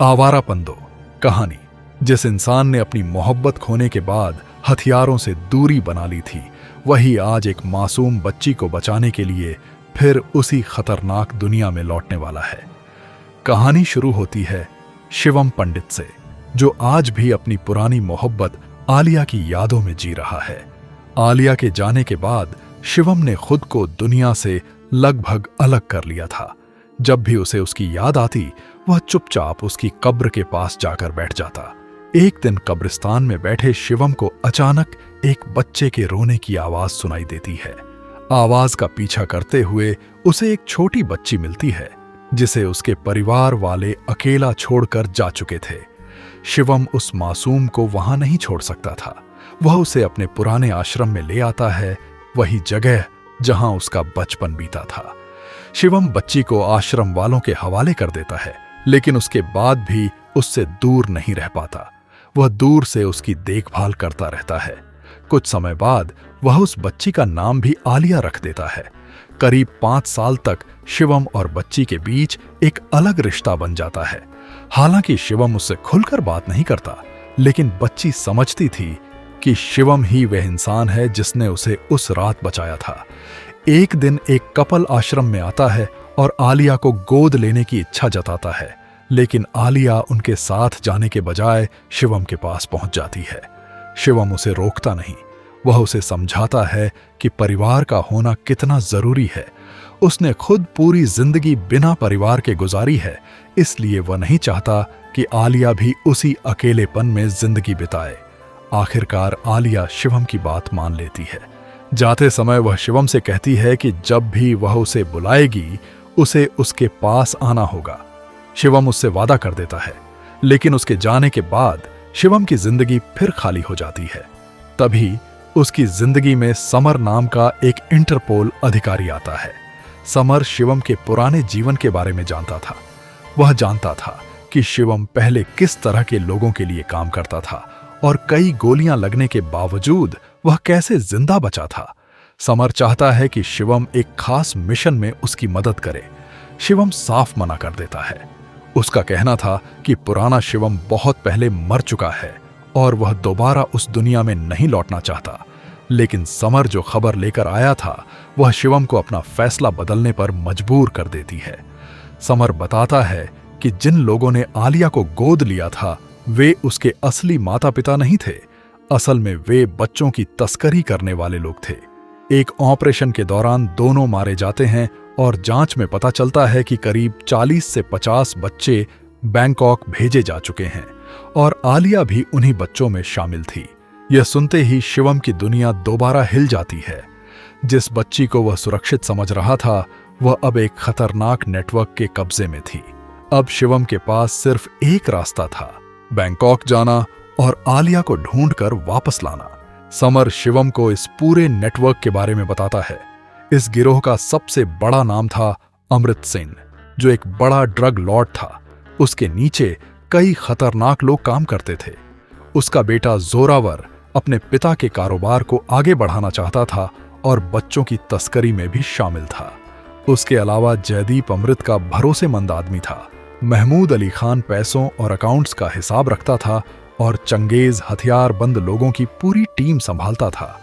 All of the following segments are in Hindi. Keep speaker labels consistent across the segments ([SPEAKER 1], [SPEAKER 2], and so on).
[SPEAKER 1] आवारापंदो कहानी। जिस इंसान ने अपनी मोहब्बत खोने के बाद हथियारों से दूरी बना ली थी, वही आज एक मासूम बच्ची को बचाने के लिए फिर उसी खतरनाक दुनिया में लौटने वाला है। कहानी शुरू होती है शिवम पंडित से, जो आज भी अपनी पुरानी मोहब्बत आलिया की यादों में जी रहा है। आलिया के जाने के बाद शिवम ने खुद को दुनिया से लगभग अलग कर लिया था। जब भी उसे उसकी याद आती, वह चुपचाप उसकी कब्र के पास जाकर बैठ जाता। एक दिन कब्रिस्तान में बैठे शिवम को अचानक एक बच्चे के रोने की आवाज सुनाई देती है। आवाज का पीछा करते हुए उसे एक छोटी बच्ची मिलती है, जिसे उसके परिवार वाले अकेला छोड़कर जा चुके थे। शिवम उस मासूम को वहां नहीं छोड़ सकता था। वह उसे अपने पुराने आश्रम में ले आता है, वही जगह जहां उसका बचपन बीता था। शिवम बच्ची को आश्रम वालों के हवाले कर देता है, लेकिन उसके बाद भी उससे दूर नहीं रह पाता। वह दूर से उसकी देखभाल करता रहता है। कुछ समय बाद वह उस बच्ची का नाम भी आलिया रख देता है। करीब 5 साल तक शिवम और बच्ची के बीच एक अलग रिश्ता बन जाता है। हालांकि शिवम उससे खुलकर बात नहीं करता, लेकिन बच्ची समझती थी कि शिवम ही वह इंसान है जिसने उसे उस रात बचाया था। एक दिन एक कपल आश्रम में आता है और आलिया को गोद लेने की इच्छा जताता है, लेकिन आलिया उनके साथ जाने के बजाय शिवम के पास पहुंच जाती है। शिवम उसे रोकता नहीं। वह उसे समझाता है कि परिवार का होना कितना जरूरी है। उसने खुद पूरी जिंदगी बिना परिवार के गुजारी है, इसलिए वह नहीं चाहता कि आलिया भी उसी अकेलेपन में जिंदगी बिताए। आखिरकार आलिया शिवम की बात मान लेती है। जाते समय वह शिवम से कहती है कि जब भी वह उसे बुलाएगी, उसे उसके पास आना होगा। शिवम उससे वादा कर देता है, लेकिन उसके जाने के बाद शिवम की जिंदगी फिर खाली हो जाती है। तभी उसकी जिंदगी में समर नाम का एक इंटरपोल अधिकारी आता है। समर शिवम के पुराने जीवन के बारे में जानता था। वह जानता था कि शिवम पहले किस तरह के लोगों के लिए काम करता था और कई गोलियां लगने के बावजूद वह कैसे जिंदा बचा था। समर चाहता है कि शिवम एक खास मिशन में उसकी मदद करे। शिवम साफ मना कर देता है। उसका कहना था कि पुराना शिवम बहुत पहले मर चुका है और वह दोबारा उस दुनिया में नहीं लौटना चाहता। लेकिन समर जो खबर लेकर आया था, वह शिवम को अपना फैसला बदलने पर मजबूर कर देती है। समर बताता है कि जिन लोगों ने आलिया को गोद लिया था, वे उसके असली माता पिता नहीं थे। असल में वे बच्चों की तस्करी करने वाले लोग थे। एक ऑपरेशन के दौरान दोनों मारे जाते हैं और जांच में पता चलता है कि करीब 40 से 50 बच्चे बैंकॉक भेजे जा चुके हैं और आलिया भी उन्हीं बच्चों में शामिल थी। यह सुनते ही शिवम की दुनिया दोबारा हिल जाती है। जिस बच्ची को वह सुरक्षित समझ रहा था, वह अब एक खतरनाक नेटवर्क के कब्जे में थी। अब शिवम के पास सिर्फ एक रास्ता था, बैंकॉक जाना और आलिया को ढूंढकर वापस लाना। समर शिवम को इस पूरे नेटवर्क के बारे में बताता है। इस गिरोह का सबसे बड़ा नाम था अमृत सिंह, जो एक बड़ा ड्रग लॉर्ड था। उसके नीचे कई खतरनाक लोग काम करते थे। उसका बेटा जोरावर अपने पिता के कारोबार को आगे बढ़ाना चाहता था और बच्चों की तस्करी में भी शामिल था। उसके अलावा जयदीप अमृत का भरोसेमंद आदमी था। महमूद अली खान पैसों और अकाउंट्स का हिसाब रखता था और चंगेज हथियारबंद लोगों की पूरी टीम संभालता था।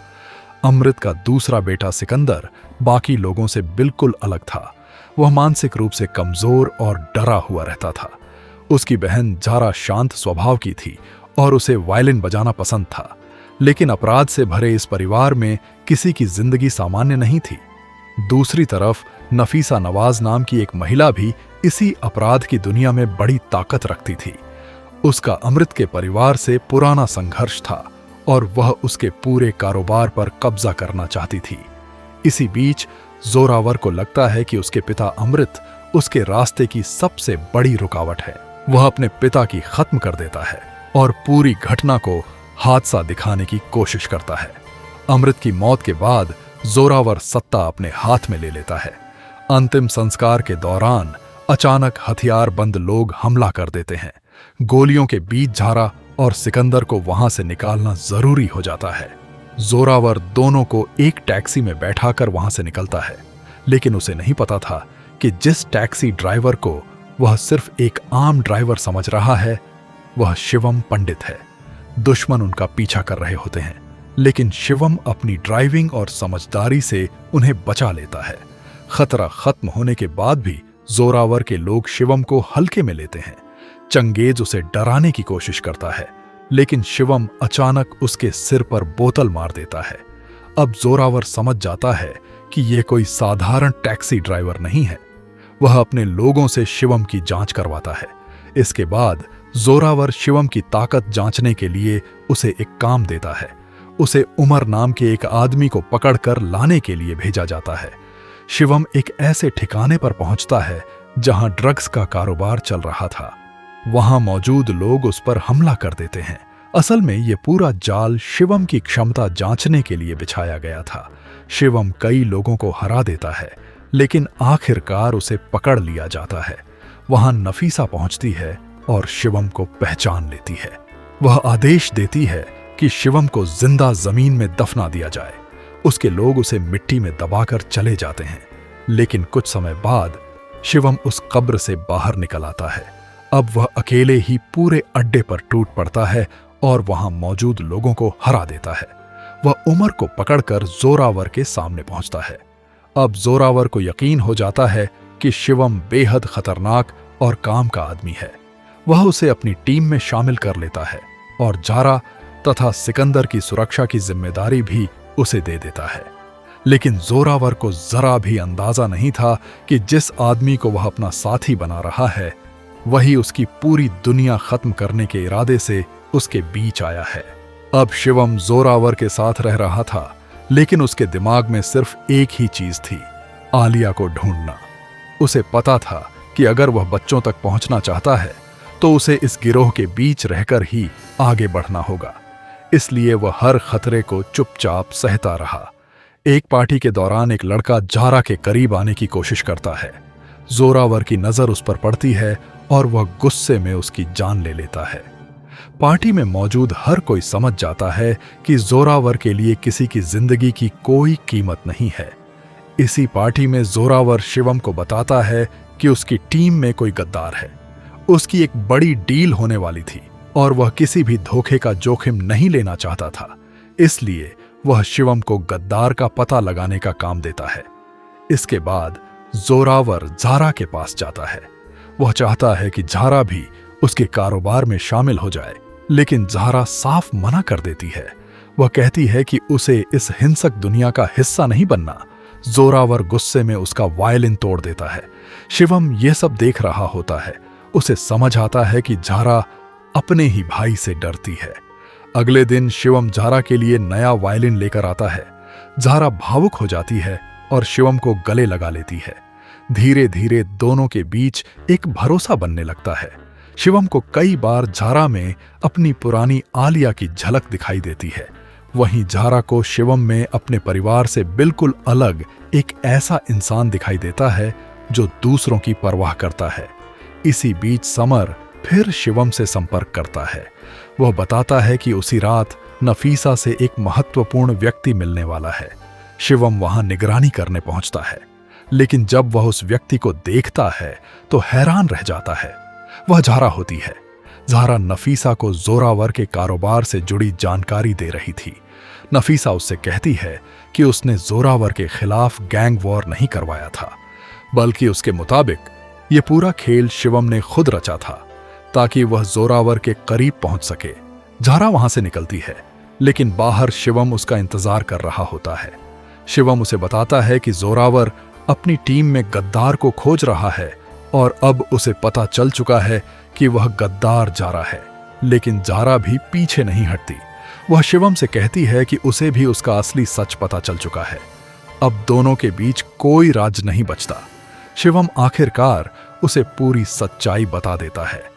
[SPEAKER 1] अमृत का दूसरा बेटा सिकंदर बाकी लोगों से बिल्कुल अलग था। वह मानसिक रूप से कमजोर और डरा हुआ रहता था। उसकी बहन जारा शांत स्वभाव की थी और उसे वायलिन बजाना पसंद था। लेकिन अपराध से भरे इस परिवार में किसी की जिंदगी सामान्य नहीं थी। दूसरी तरफ नफीसा नवाज नाम की एक महिला भी इसी अपराध की दुनिया में बड़ी ताकत रखती थी। उसका अमृत के परिवार से पुराना संघर्ष था और वह उसके पूरे कारोबार पर कब्जा करना चाहती थी। इसी बीच जोरावर को लगता है कि उसके पिता अमृत उसके रास्ते की सबसे बड़ी रुकावट है। वह अपने पिता की खत्म कर देता है और पूरी घटना को हादसा दिखाने की कोशिश करता है। अमृत की मौत के बाद जोरावर सत्ता अपने हाथ में ले लेता है। अंतिम संस्कार के दौरान अचानक हथियारबंद लोग हमला कर देते हैं। गोलियों के बीच झारा और सिकंदर को वहां से निकालना जरूरी हो जाता है। जोरावर दोनों को एक टैक्सी में बैठाकर वहां से निकलता है, लेकिन उसे नहीं पता था कि जिस टैक्सी ड्राइवर को वह सिर्फ एक आम ड्राइवर समझ रहा है। वह शिवम पंडित है। दुश्मन उनका पीछा कर रहे होते हैं, लेकिन शिवम अपनी ड्राइविंग और समझदारी से उन्हें बचा लेता है। खतरा खत्म होने के बाद भी जोरावर के लोग शिवम को हल्के में लेते हैं। चंगेज उसे डराने की कोशिश करता है, लेकिन शिवम अचानक उसके सिर पर बोतल मार देता है। अब जोरावर समझ जाता है कि यह कोई साधारण टैक्सी ड्राइवर नहीं है। वह अपने लोगों से शिवम की जांच करवाता है। इसके बाद जोरावर शिवम की ताकत जांचने के लिए उसे एक काम देता है। उसे उमर नाम के एक आदमी को पकड़कर लाने के लिए भेजा जाता है। शिवम एक ऐसे ठिकाने पर पहुंचता है जहां ड्रग्स का कारोबार चल रहा था। वहां मौजूद लोग उस पर हमला कर देते हैं। असल में यह पूरा जाल शिवम की क्षमता जांचने के लिए बिछाया गया था। शिवम कई लोगों को हरा देता है, लेकिन आखिरकार उसे पकड़ लिया जाता है। वहां नफीसा पहुंचती है और शिवम को पहचान लेती है। वह आदेश देती है कि शिवम को जिंदा जमीन में दफना दिया जाए। उसके लोग उसे मिट्टी में दबाकर चले जाते हैं, लेकिन कुछ समय बाद शिवम उस कब्र से बाहर निकल आता है। अब वह अकेले ही पूरे अड्डे पर टूट पड़ता है और वहां मौजूद लोगों को हरा देता है। वह उमर को पकड़कर जोरावर के सामने पहुंचता है। अब जोरावर को यकीन हो जाता है कि शिवम बेहद खतरनाक और काम का आदमी है। वह उसे अपनी टीम में शामिल कर लेता है और जारा तथा सिकंदर की सुरक्षा की जिम्मेदारी भी उसे दे देता है। लेकिन जोरावर को जरा भी अंदाजा नहीं था कि जिस आदमी को वह अपना साथी बना रहा है, वही उसकी पूरी दुनिया खत्म करने के इरादे से उसके बीच आया है। अब शिवम जोरावर के साथ रह रहा था, लेकिन उसके दिमाग में सिर्फ एक ही चीज थी, आलिया को ढूंढना। उसे पता था कि अगर वह बच्चों तक पहुंचना चाहता है तो उसे इस गिरोह के बीच रहकर ही आगे बढ़ना होगा। इसलिए वह हर खतरे को चुपचाप सहता रहा। एक पार्टी के दौरान एक लड़का जारा के करीब आने की कोशिश करता है। जोरावर की नजर उस पर पड़ती है और वह गुस्से में उसकी जान ले लेता है। पार्टी में मौजूद हर कोई समझ जाता है कि जोरावर के लिए किसी की जिंदगी की कोई कीमत नहीं है। इसी पार्टी में जोरावर शिवम को बताता है कि उसकी टीम में कोई गद्दार है। उसकी एक बड़ी डील होने वाली थी और वह किसी भी धोखे का जोखिम नहीं लेना चाहता था। इसलिए वह शिवम को गद्दार का पता लगाने का काम देता है। इसके बाद जोरावर जारा के पास जाता है। वह चाहता है कि जारा भी उसके कारोबार में शामिल हो जाए, लेकिन जारा साफ मना कर देती है। वह कहती है कि उसे इस हिंसक दुनिया का हिस्सा नहीं बनना। जोरावर गुस्से में उसका वायलिन तोड़ देता है। शिवम यह सब देख रहा होता है। उसे समझ आता है कि जारा अपने ही भाई से डरती है। अगले दिन शिवम जारा के लिए नया वायलिन लेकर आता है। जारा भावुक हो जाती है और शिवम को गले लगा लेती है। धीरे धीरे दोनों के बीच एक भरोसा बनने लगता है। शिवम को कई बार जारा में अपनी पुरानी आलिया की झलक दिखाई देती है। वहीं जारा को शिवम में अपने परिवार से बिल्कुल अलग एक ऐसा इंसान दिखाई देता है जो दूसरों की परवाह करता है। इसी बीच समर फिर शिवम से संपर्क करता है। वह बताता है कि उसी रात नफीसा से एक महत्वपूर्ण व्यक्ति मिलने वाला है। शिवम वहां निगरानी करने पहुंचता है, लेकिन जब वह उस व्यक्ति को देखता है तो हैरान रह जाता है। वह जारा होती है। जारा नफीसा को जोरावर के कारोबार से जुड़ी जानकारी दे रही थी। नफीसा उससे कहती है कि उसने जोरावर के खिलाफ गैंग वॉर नहीं करवाया था, बल्कि उसके मुताबिक यह पूरा खेल शिवम ने खुद रचा था ताकि वह जोरावर के करीब पहुंच सके। जारा वहां से निकलती है, लेकिन बाहर शिवम उसका इंतजार कर रहा होता है। शिवम उसे बताता है कि जोरावर अपनी टीम में गद्दार को खोज रहा है और अब उसे पता चल चुका है कि वह गद्दार जारा है। लेकिन जारा भी पीछे नहीं हटती। वह शिवम से कहती है कि उसे भी उसका असली सच पता चल चुका है। अब दोनों के बीच कोई राज नहीं बचता। शिवम आखिरकार उसे पूरी सच्चाई बता देता है।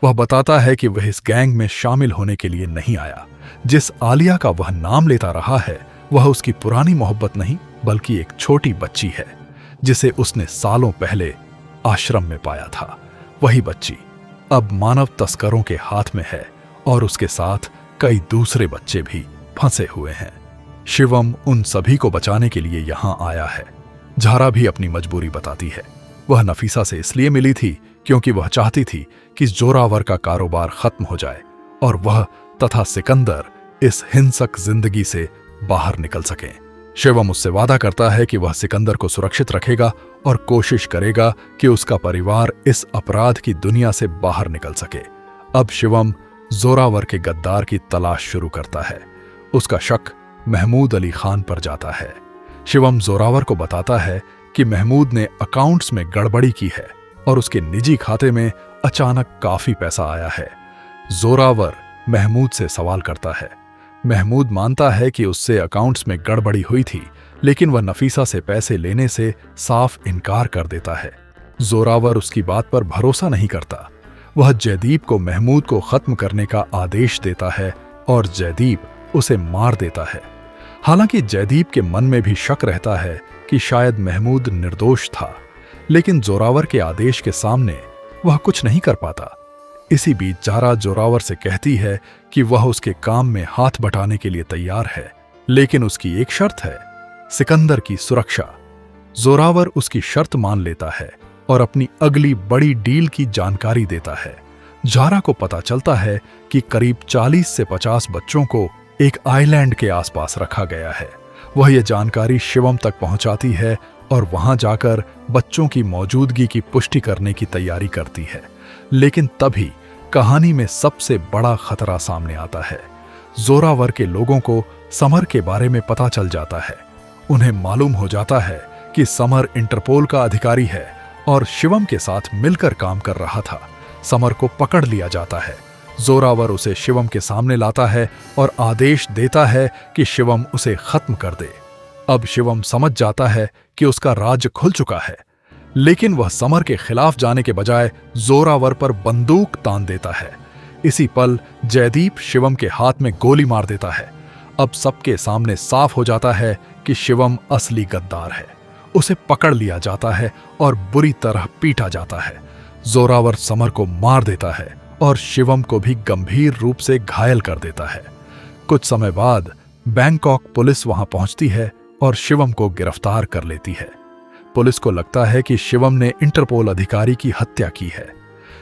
[SPEAKER 1] वह बताता है कि वह इस गैंग में शामिल होने के लिए नहीं आया। जिस आलिया का वह नाम लेता रहा है, वह उसकी पुरानी मोहब्बत नहीं, बल्कि एक छोटी बच्ची है जिसे उसने सालों पहले आश्रम में पाया था। वही बच्ची अब मानव तस्करों के हाथ में है और उसके साथ कई दूसरे बच्चे भी फंसे हुए हैं। शिवम उन सभी को बचाने के लिए यहां आया है। जारा भी अपनी मजबूरी बताती है। वह नफीसा से इसलिए मिली थी क्योंकि वह चाहती थी कि जोरावर का कारोबार खत्म हो जाए और वह तथा सिकंदर इस हिंसक जिंदगी से बाहर निकल सकें। शिवम उससे वादा करता है कि वह सिकंदर को सुरक्षित रखेगा और कोशिश करेगा कि उसका परिवार इस अपराध की दुनिया से बाहर निकल सके। अब शिवम जोरावर के गद्दार की तलाश शुरू करता है। उसका शक महमूद अली खान पर जाता है। शिवम जोरावर को बताता है कि महमूद ने अकाउंट्स में गड़बड़ी की है और उसके निजी खाते में अचानक काफी पैसा आया है। जोरावर महमूद से सवाल करता है। महमूद मानता है कि उससे अकाउंट्स में गड़बड़ी हुई थी, लेकिन वह नफीसा से पैसे लेने से साफ इनकार कर देता है। जोरावर उसकी बात पर भरोसा नहीं करता। वह जयदीप को महमूद को खत्म करने का आदेश देता है और जयदीप उसे मार देता है। हालांकि जयदीप के मन में भी शक रहता है कि शायद महमूद निर्दोष था, लेकिन जोरावर के आदेश के सामने वह कुछ नहीं कर पाता। इसी बीच जारा जोरावर से कहती है कि वह उसके काम में हाथ बटाने के लिए तैयार है, लेकिन उसकी एक शर्त है, सिकंदर की सुरक्षा। जोरावर उसकी शर्त मान लेता है और अपनी अगली बड़ी डील की जानकारी देता है। जारा को पता चलता है कि करीब 40 से 50 बच्चों को एक आइलैंड के आसपास रखा गया है। वह यह जानकारी शिवम तक पहुंचाती है और वहां जाकर बच्चों की मौजूदगी की पुष्टि करने की तैयारी करती है। लेकिन तभी कहानी में सबसे बड़ा खतरा सामने आता है। जोरावर के लोगों को समर के बारे में पता चल जाता है। उन्हें मालूम हो जाता है कि समर इंटरपोल का अधिकारी है और शिवम के साथ मिलकर काम कर रहा था। समर को पकड़ लिया जाता है। जोरावर उसे शिवम के सामने लाता है और आदेश देता है कि शिवम उसे खत्म कर दे। अब शिवम समझ जाता है कि उसका राज खुल चुका है, लेकिन वह समर के खिलाफ जाने के बजाय जोरावर पर बंदूक तान देता है। इसी पल जयदीप शिवम के हाथ में गोली मार देता है। अब सबके सामने साफ हो जाता है कि शिवम असली गद्दार है। उसे पकड़ लिया जाता है और बुरी तरह पीटा जाता है। जोरावर समर को मार देता है और शिवम को भी गंभीर रूप से घायल कर देता है। कुछ समय बाद बैंकॉक पुलिस वहां पहुंचती है और शिवम को गिरफ्तार कर लेती है। पुलिस को लगता है कि शिवम ने इंटरपोल अधिकारी की हत्या की है।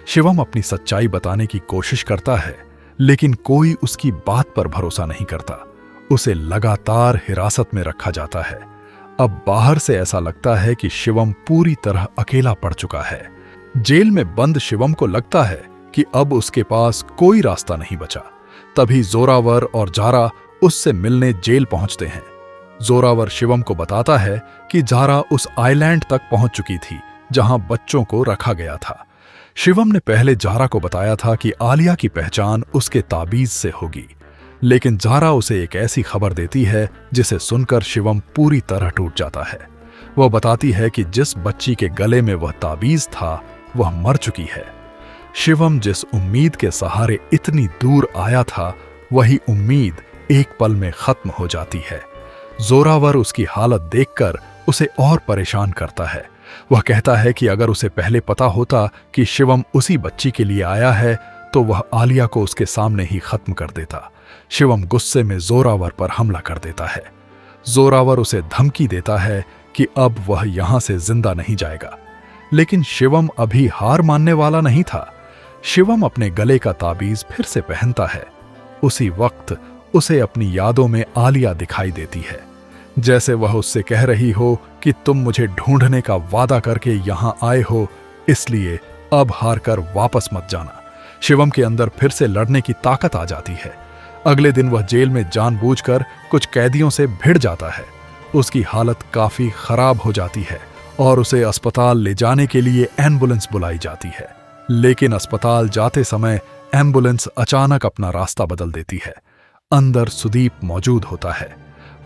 [SPEAKER 1] शिवम अपनी सच्चाई बताने की कोशिश करता है, लेकिन कोई उसकी बात पर भरोसा नहीं करता। उसे लगातार हिरासत में रखा जाता है। अब बाहर से ऐसा लगता है कि शिवम पूरी तरह अकेला पड़ चुका है। जेल में बंद शिवम को लगता है कि अब उसके पास कोई रास्ता नहीं बचा। तभी जोरावर और जारा उससे मिलने जेल पहुंचते हैं। जोरावर शिवम को बताता है कि जारा उस आइलैंड तक पहुंच चुकी थी जहां बच्चों को रखा गया था। शिवम ने पहले जारा को बताया था कि आलिया की पहचान उसके ताबीज से होगी, लेकिन जारा उसे एक ऐसी खबर देती है जिसे सुनकर शिवम पूरी तरह टूट जाता है। वह बताती है कि जिस बच्ची के गले में वह ताबीज था वह मर चुकी है। शिवम जिस उम्मीद के सहारे इतनी दूर आया था, वही उम्मीद एक पल में खत्म हो जाती है। जोरावर उसकी हालत देखकर उसे और परेशान करता है। वह कहता है कि अगर उसे पहले पता होता कि शिवम उसी बच्ची के लिए आया है तो वह आलिया को उसके सामने ही खत्म कर देता। शिवम गुस्से में जोरावर पर हमला कर देता है। जोरावर उसे धमकी देता है कि अब वह यहां से जिंदा नहीं जाएगा, लेकिन शिवम अभी हार मानने वाला नहीं था। शिवम अपने गले का ताबीज फिर से पहनता है। उसी वक्त उसे अपनी यादों में आलिया दिखाई देती है, जैसे वह उससे कह रही हो कि तुम मुझे ढूंढने का वादा करके यहां आए हो, इसलिए अब हार कर वापस मत जाना। शिवम के अंदर फिर से लड़ने की ताकत आ जाती है। अगले दिन वह जेल में जानबूझकर कुछ कैदियों से भिड़ जाता है। उसकी हालत काफी खराब हो जाती है और उसे अस्पताल ले जाने के लिए एम्बुलेंस बुलाई जाती है, लेकिन अस्पताल जाते समय एम्बुलेंस अचानक अपना रास्ता बदल देती है। अंदर सुदीप मौजूद होता है।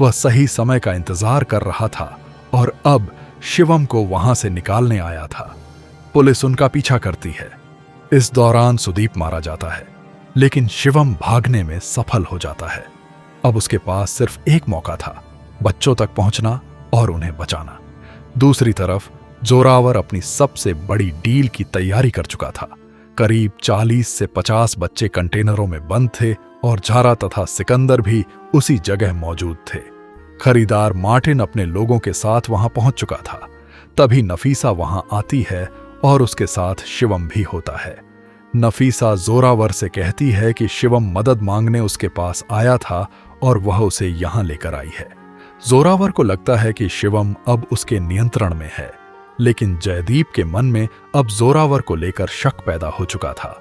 [SPEAKER 1] वह सही समय का इंतजार कर रहा था और अब शिवम को वहां से निकालने आया था। पुलिस उनका पीछा करती है। इस दौरान सुदीप मारा जाता है, लेकिन शिवम भागने में सफल हो जाता है। अब उसके पास सिर्फ एक मौका था, बच्चों तक पहुंचना और उन्हें बचाना। दूसरी तरफ जोरावर अपनी सबसे बड़ी डील की तैयारी कर चुका था। करीब 40 से 50 बच्चे कंटेनरों में बंद थे और जारा तथा सिकंदर भी उसी जगह मौजूद थे। खरीदार मार्टिन अपने लोगों के साथ वहां पहुंच चुका था। तभी नफीसा वहां आती है और उसके साथ शिवम भी होता है। नफीसा जोरावर से कहती है कि शिवम मदद मांगने उसके पास आया था और वह उसे यहां लेकर आई है। जोरावर को लगता है कि शिवम अब उसके नियंत्रण में है, लेकिन जयदीप के मन में अब जोरावर को लेकर शक पैदा हो चुका था।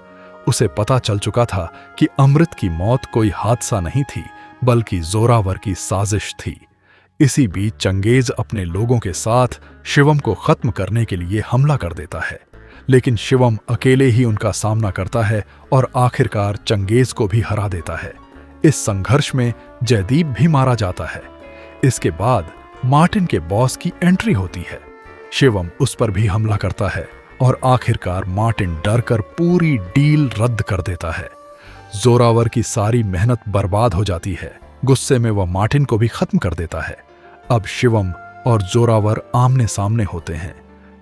[SPEAKER 1] उसे पता चल चुका था कि अमृत की मौत कोई हादसा नहीं थी, बल्कि जोरावर की साजिश थी। इसी बीच चंगेज अपने लोगों के साथ शिवम को खत्म करने के लिए हमला कर देता है, लेकिन शिवम अकेले ही उनका सामना करता है और आखिरकार चंगेज को भी हरा देता है। इस संघर्ष में जयदीप भी मारा जाता है। इसके बाद मार्टिन के बॉस की एंट्री होती है। शिवम उस पर भी हमला करता है और आखिरकार मार्टिन डरकर पूरी डील रद्द कर देता है। जोरावर की सारी मेहनत बर्बाद हो जाती है। गुस्से में वह मार्टिन को भी खत्म कर देता है। अब शिवम और जोरावर आमने सामने होते हैं।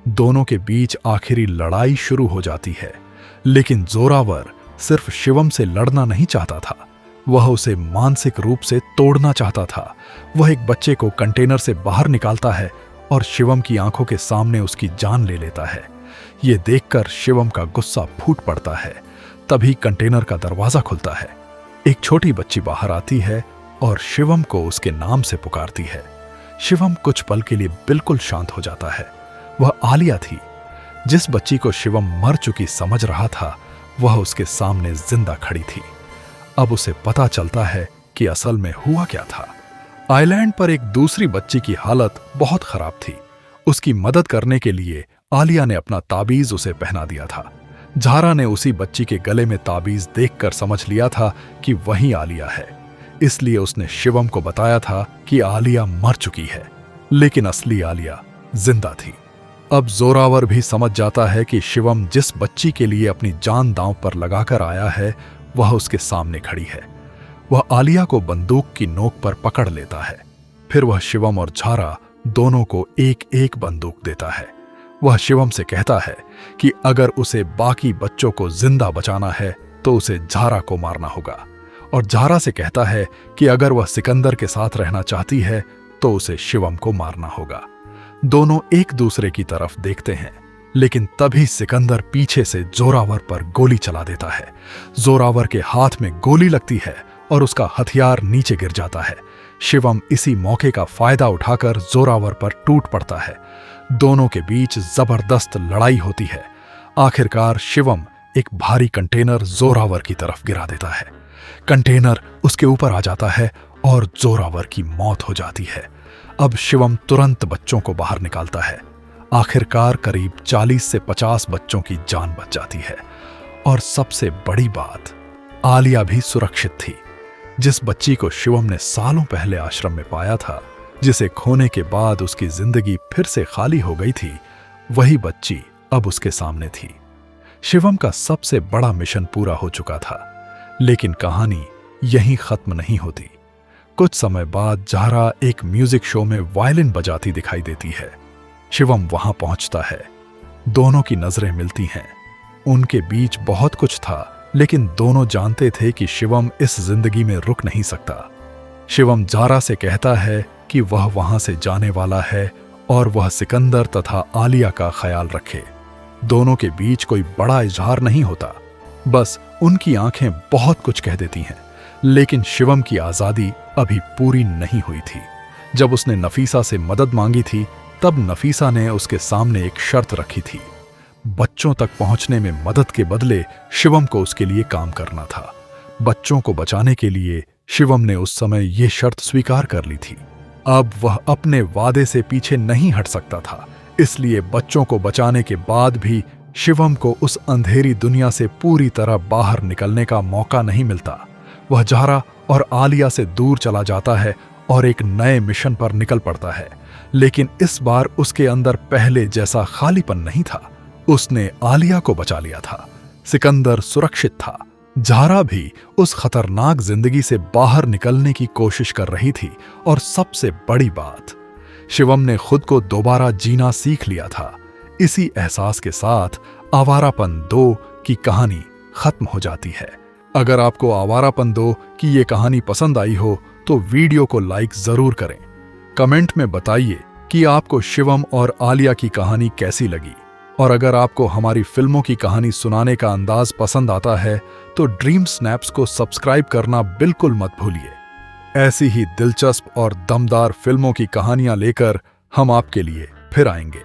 [SPEAKER 1] दोनों के बीच आखिरी लड़ाई शुरू हो जाती है, लेकिन जोरावर सिर्फ शिवम से लड़ना नहीं चाहता था, वह उसे मानसिक रूप से तोड़ना चाहता था। वह एक बच्चे को कंटेनर से बाहर निकालता है और शिवम की आंखों के सामने उसकी जान ले लेता है। ये देखकर शिवम का गुस्सा फूट पड़ता है। तभी कंटेनर का दरवाजा खुलता है। एक छोटी बच्ची बाहर आती है और शिवम को उसके नाम से पुकारती है। शिवम कुछ पल के लिए बिल्कुल शांत हो जाता है। वह आलिया थी। जिस बच्ची को शिवम मर चुकी समझ रहा था, वह उसके सामने जिंदा खड़ी थी। अब उसे पता चलता है कि असल में हुआ क्या था। आइलैंड पर एक दूसरी बच्ची की हालत बहुत खराब थी। उसकी मदद करने के लिए आलिया ने अपना ताबीज उसे पहना दिया था। झारा ने उसी बच्ची के गले में ताबीज देखकर समझ लिया था कि वही आलिया है, इसलिए उसने शिवम को बताया था कि आलिया मर चुकी है, लेकिन असली आलिया जिंदा थी। अब जोरावर भी समझ जाता है कि शिवम जिस बच्ची के लिए अपनी जान दांव पर लगाकर आया है, वह उसके सामने खड़ी है। वह आलिया को बंदूक की नोक पर पकड़ लेता है। फिर वह शिवम और झारा दोनों को एक एक बंदूक देता है। वह शिवम से कहता है कि अगर उसे बाकी बच्चों को जिंदा बचाना है तो उसे झारा को मारना होगा, और झारा से कहता है कि अगर वह सिकंदर के साथ रहना चाहती है तो उसे शिवम को मारना होगा। दोनों एक दूसरे की तरफ देखते हैं, लेकिन तभी सिकंदर पीछे से जोरावर पर गोली चला देता है। जोरावर के हाथ में गोली लगती है और उसका हथियार नीचे गिर जाता है। शिवम इसी मौके का फायदा उठाकर जोरावर पर टूट पड़ता है। दोनों के बीच जबरदस्त लड़ाई होती है। आखिरकार शिवम एक भारी कंटेनर जोरावर की तरफ गिरा देता है। कंटेनर उसके ऊपर आ जाता है और जोरावर की मौत हो जाती है। अब शिवम तुरंत बच्चों को बाहर निकालता है। आखिरकार करीब 40 से 50 बच्चों की जान बच जाती है। और सबसे बड़ी बात, आलिया भी सुरक्षित थी। जिस बच्ची को शिवम ने सालों पहले आश्रम में पाया था, जिसे खोने के बाद उसकी जिंदगी फिर से खाली हो गई थी, वही बच्ची अब उसके सामने थी। शिवम का सबसे बड़ा मिशन पूरा हो चुका था, लेकिन कहानी यहीं खत्म नहीं होती। कुछ समय बाद ज़हरा एक म्यूजिक शो में वायलिन बजाती दिखाई देती है। शिवम वहां पहुंचता है। दोनों की नजरें मिलती हैं। उनके बीच बहुत कुछ था, लेकिन दोनों जानते थे कि शिवम इस जिंदगी में रुक नहीं सकता। शिवम ज़हरा से कहता है कि वह वहां से जाने वाला है और वह सिकंदर तथा आलिया का ख्याल रखे। दोनों के बीच कोई बड़ा इजहार नहीं होता, बस उनकी आंखें बहुत कुछ कह देती हैं। लेकिन शिवम की आजादी अभी पूरी नहीं हुई थी। जब उसने नफीसा से मदद मांगी थी, तब नफीसा ने उसके सामने एक शर्त रखी थी। बच्चों तक पहुंचने में मदद के बदले शिवम को उसके लिए काम करना था। बच्चों को बचाने के लिए शिवम ने उस समय ये शर्त स्वीकार कर ली थी। अब वह अपने वादे से पीछे नहीं हट सकता था, इसलिए बच्चों को बचाने के बाद भी शिवम को उस अंधेरी दुनिया से पूरी तरह बाहर निकलने का मौका नहीं मिलता। वह ज़हरा और आलिया से दूर चला जाता है और एक नए मिशन पर निकल पड़ता है। लेकिन इस बार उसके अंदर पहले जैसा खालीपन नहीं था। उसने आलिया को बचा लिया था। सिकंदर सुरक्षित था। ज़हरा भी उस खतरनाक जिंदगी से बाहर निकलने की कोशिश कर रही थी। और सबसे बड़ी बात, शिवम ने खुद को दोबारा जीना सीख लिया था। इसी एहसास के साथ आवारापन 2 की कहानी खत्म हो जाती है। अगर आपको आवारापन 2 की ये कहानी पसंद आई हो तो वीडियो को लाइक जरूर करें। कमेंट में बताइए कि आपको शिवम और आलिया की कहानी कैसी लगी। और अगर आपको हमारी फिल्मों की कहानी सुनाने का अंदाज पसंद आता है तो ड्रीम स्नैप्स को सब्सक्राइब करना बिल्कुल मत भूलिए। ऐसी ही दिलचस्प और दमदार फिल्मों की कहानियां लेकर हम आपके लिए फिर आएंगे।